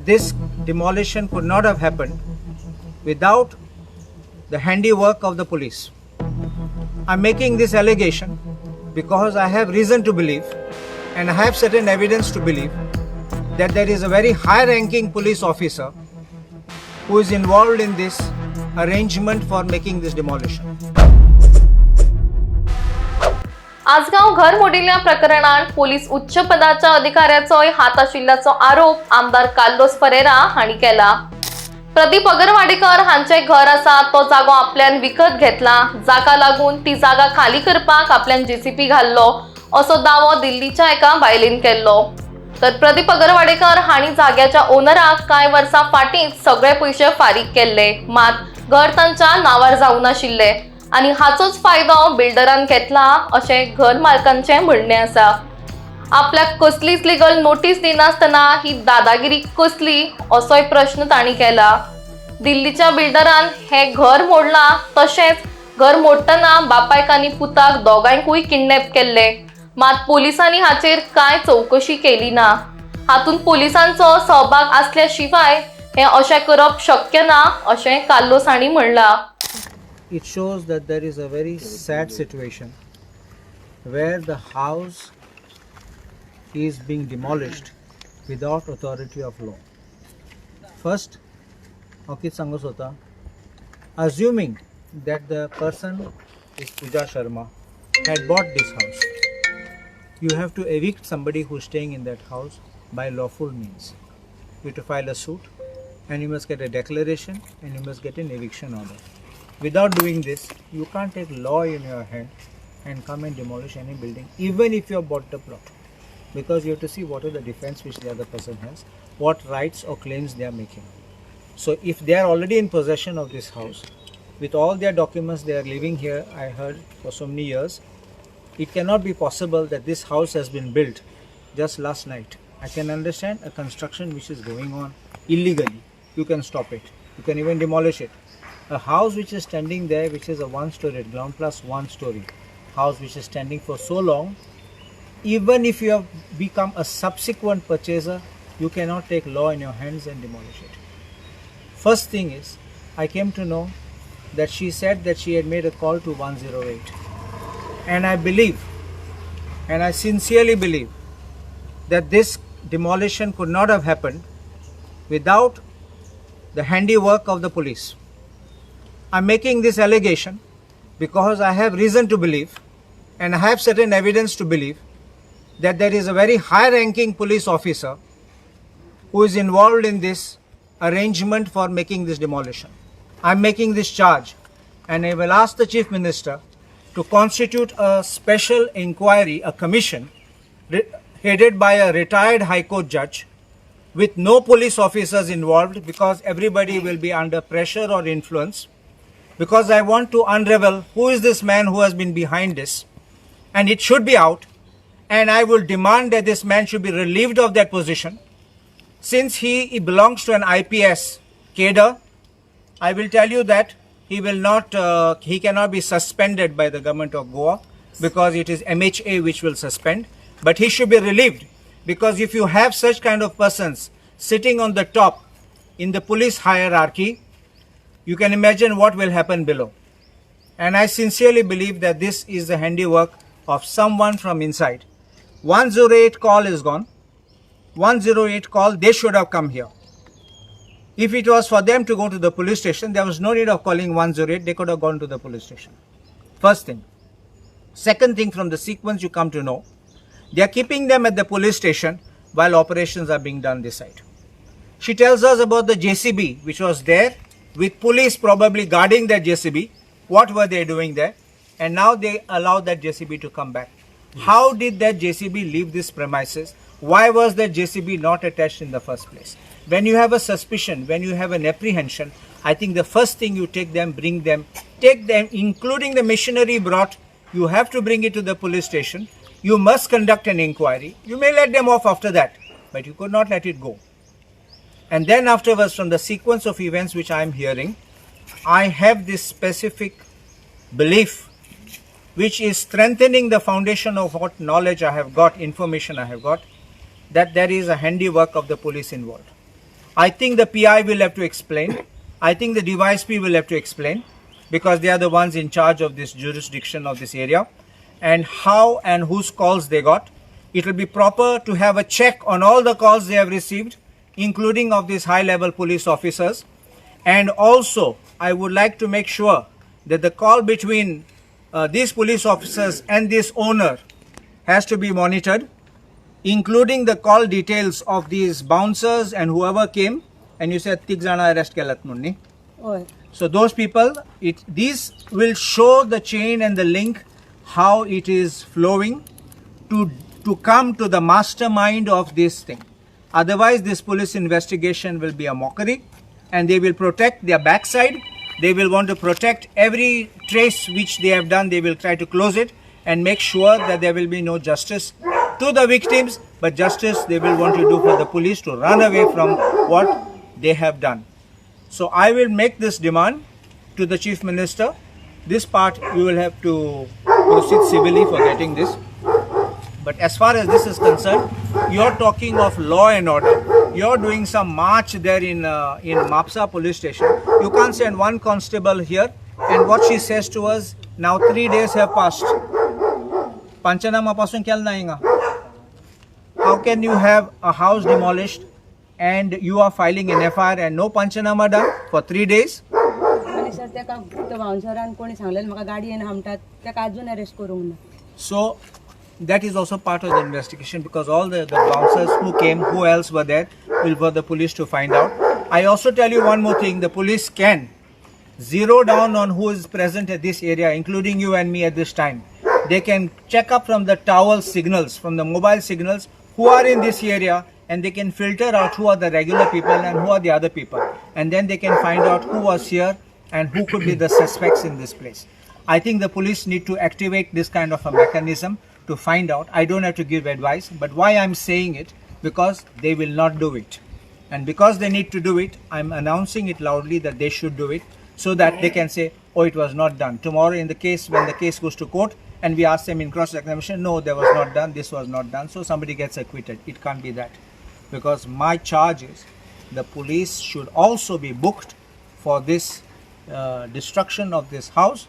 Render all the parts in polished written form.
this demolition could not have happened without the handiwork of the police. I'm making this allegation because I have reason to believe and I have certain evidence to believe that there is a very high-ranking police officer who is involved in this arrangement for making this demolition. Assagao घर मोडिल्ल्या प्रकरणात police उच्च पदाच्या अधिकाऱ्याचो हात आशिल्ल्याचो आरोप आमदार Carlos Ferreira हांणी केला. प्रदीप अगरवाडीकर हांचे घर आसा तो जागो आपल्यान विकत घेतला, जाका लागून ती जागा खाली करपाक आपल्यान जेसीपी घाल्लो असो दावो दिल्लीच्या एका बायलेन केल्लो. तर प्रदीप अगरवाडीकर हांणी जाग्याच्या ओनराक कांय वर्सां फाटींच सगळे पैसे फारीक केल्ले, मात घर तांच्या नांवार जावं नाशिल्ले आणि हाचोच फायदो बिल्डरान घेतला अशे घर मालकांचे म्हणणे आसा. आपल्याक कसलीच लिगल नोटीस दिनासतना ही दादागिरी कसली असोय प्रश्न तांणी केला. दिल्लीच्या बिल्डरान हे घर मोडला, तशेंच घर मोडटना बापायक आनी पुताक दोगांयकूय किडनॅप केल्ले, मात पोलिसांनी हाचेर कांय चौकशी केली ना. हातून पोलिसांचो सहभाग असल्या शिवाय हे अशें करप शक्य ना अशें कार्लोस हांणी म्हणला. It shows that there is a very sad situation where the house is being demolished without authority of law. First, Okit Sangosota, assuming that the person is Pooja Sharma had bought this house, you have to evict somebody who is staying in that house by lawful means. You have to file a suit and you must get a declaration and you must get an eviction order. Without doing this, you can't take law in your hand and come and demolish any building, even if you have bought the plot, because you have to see what are the defense which the other person has, what rights or claims they are making. So if they are already in possession of this house, with all their documents, they are living here, I heard, for so many years, it cannot be possible that this house has been built just last night. I can understand a construction which is going on illegally. You can stop it. You can even demolish it. A house which is standing there, which is a one-story, ground plus one story house which is standing for so long, even if you have become a subsequent purchaser, you cannot take law in your hands and demolish it. First thing is, I came to know that she said that she had made a call to 108. And I believe, and I sincerely believe, that this demolition could not have happened without the handiwork of the police. I'm making this allegation because I have reason to believe and I have certain evidence to believe that there is a very high-ranking police officer who is involved in this arrangement for making this demolition. I'm making this charge and I will ask the Chief Minister to constitute a special inquiry, a commission headed by a retired High Court judge with no police officers involved, because everybody will be under pressure or influence. Because I want to unravel who is this man who has been behind this, and it should be out, and I will demand that this man should be relieved of that position. Since he belongs to an IPS cadre, I will tell you that he cannot be suspended by the government of Goa, because it is MHA which will suspend, but he should be relieved, because if you have such kind of persons sitting on the top in the police hierarchy, you can imagine what will happen below. And I sincerely believe that this is the handiwork of someone from inside. 108 call is gone. 108 call, they should have come here. If it was for them to go to the police station, there was no need of calling 108. They could have gone to the police station. First thing. Second thing, from the sequence you come to know, they are keeping them at the police station while operations are being done this side. She tells us about the JCB which was there, with police probably guarding that JCB. What were they doing there? And now they allow that JCB to come back. How did that JCB leave this premises? Why was that JCB not attached in the first place? When you have a suspicion, when you have an apprehension, I think the first thing you take them, take them, including the machinery brought, you have to bring it to the police station. You must conduct an inquiry. You may let them off after that, but you could not let it go. And then afterwards, from the sequence of events which I am hearing, I have this specific belief which is strengthening the foundation of what knowledge I have got, information I have got, that there is a handiwork of the police involved. I think the PI will have to explain. I think the DYSP will have to explain, because they are the ones in charge of this jurisdiction of this area, and how and whose calls they got. It will be proper to have a check on all the calls they have received, including of these high-level police officers. And also, I would like to make sure that the call between these police officers and this owner has to be monitored, including the call details of these bouncers and whoever came. And you said 3 jana arrest kelat munni. So those people, these will show the chain and the link, how it is flowing to come to the mastermind of this thing. Otherwise, this police investigation will be a mockery, and they will protect their backside. They will want to protect every trace which they have done. They will try to close it and make sure that there will be no justice to the victims, but justice they will want to do for the police to run away from what they have done. So I will make this demand to the Chief Minister. This part you will have to proceed civilly for getting this. But as far as this is concerned, you are talking of law and order. You are doing some march there in Mapsa police station. You can't send one constable here. And what she says to us, now 3 days have passed. Panchanama pasun kyal nainga. How can you have a house demolished and you are filing an FIR and no Panchanama done for 3 days? So that is also part of the investigation, because all the bouncers who came, who else were there, will for the police to find out. I also tell you one more thing, the police can zero down on who is present at this area, including you and me at this time. They can check up from the tower signals, from the mobile signals, who are in this area, and they can filter out who are the regular people and who are the other people. And then they can find out who was here and who could be the suspects in this place. I think the police need to activate this kind of a mechanism to find out. I don't have to give advice, but why I'm saying it, because they will not do it. And because they need to do it, I'm announcing it loudly that they should do it, so that they can say, oh, it was not done. Tomorrow in the case, when the case goes to court, and we ask them in cross-examination, no, that was not done, this was not done, so somebody gets acquitted. It can't be that. Because my charge is, the police should also be booked for this destruction of this house,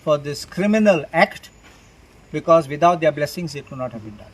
for this criminal act, because without their blessings it could not have been done.